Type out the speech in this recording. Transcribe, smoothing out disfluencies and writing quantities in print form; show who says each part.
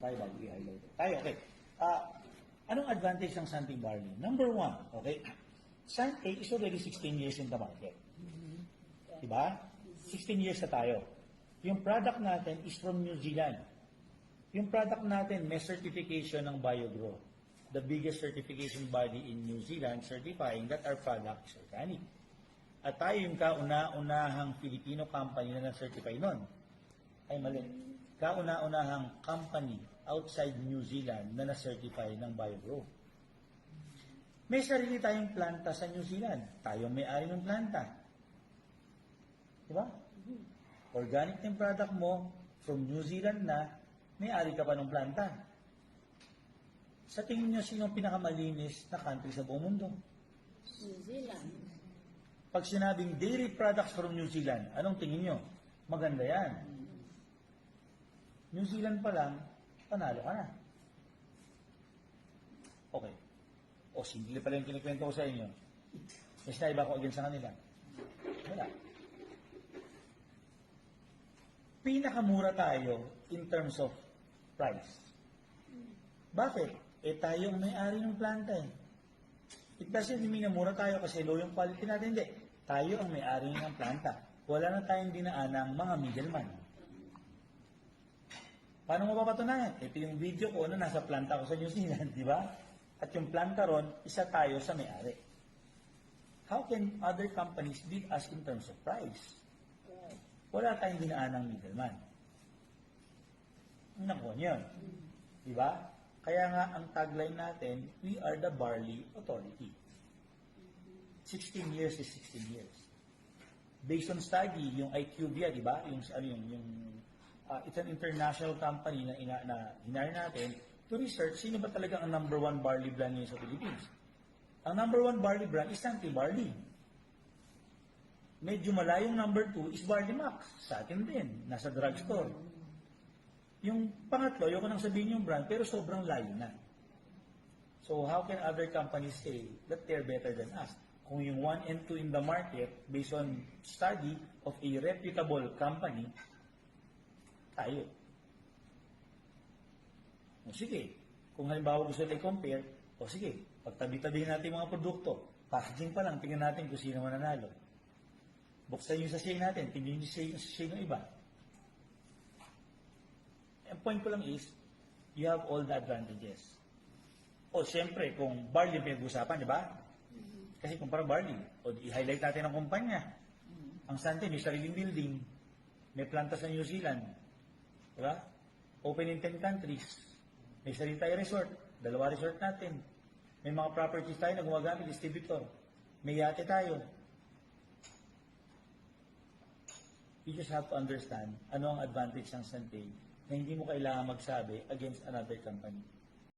Speaker 1: Tayo bago i-highlight. Tayo, okay. Anong advantage ng Sante Barley? Number one, okay, Sante is already 16 years in the market. Diba? 16 years na tayo. Yung product natin is from New Zealand. Yung product natin may certification ng BioGrow, the biggest certification body in New Zealand, certifying that our product is organic. At tayo yung kauna-unahang Filipino company na na-certify nun. Ay mali. Kauna-unahang company outside New Zealand na na-certify ng BioGrow. May sarili tayong planta sa New Zealand. Tayong may-ari ng planta. Diba? Organic yung product mo, from New Zealand na, may-ari ka pa ng planta. Sa tingin nyo, sino ang pinakamalinis na country sa buong mundo?
Speaker 2: New Zealand.
Speaker 1: Pag sinabing dairy products from New Zealand, anong tingin nyo? Maganda yan. New Zealand pa lang, panalo ka na. Okay. O, simple pala yung kinikwento ko sa inyo. Mas naiba ko against sa kanila. Wala. Pinakamura tayo in terms of price. Bakit? Tayo ang may-ari ng planta eh. It doesn't mean na mura tayo kasi low yung quality natin. Hindi. Tayo ang may-ari ng planta. Wala na tayong dinaan ng mga middleman. Paano mo papatunayan? Ito yung video ko na nasa planta ko sa New Zealand, di ba? At yung planta ron, isa tayo sa may-ari. How can other companies beat us in terms of price? Wala tayong dinaan ng middleman. Ang nakuha niyo. Di ba? Kaya nga ang tagline natin, we are the barley authority. 16 years is 16 years. Based on study, yung IQVIA, di ba? It's an international company na hinire natin to research sino ba talaga ang number one barley brand ngayon sa Philippines. Ang number one barley brand is Sante Barley. Medyo malayong number 2 is Barley Max. Sa atin din, nasa drugstore. Yung pangatlo, ayoko nang sabihin yung brand, pero sobrang layo na. So how can other companies say that they're better than us? Kung yung 1 and 2 in the market, based on study of a reputable company, tayo. O sige, kung halimbawa gusto nila i-compare, o sige, pagtabi-tabihin natin mga produkto, packaging pa lang, tingnan natin kung sino mananalo. Buksan yung sachet natin, tingnan yung sachet ng iba. Ang point ko lang is, you have all the advantages. O siyempre, kung barley yung pinag-usapan, di ba? Kasi kung parang barley, o i-highlight natin ang kumpanya. Ang Sante, may sariling building, may planta sa New Zealand, di ba? Open in 10 countries, may sarili tayo resort, 2 resort natin, may mga properties tayo na gumagamit, distributor, may yate tayo. You just have to understand ano ang advantage ng Sante na hindi mo kailangan magsabi against another company.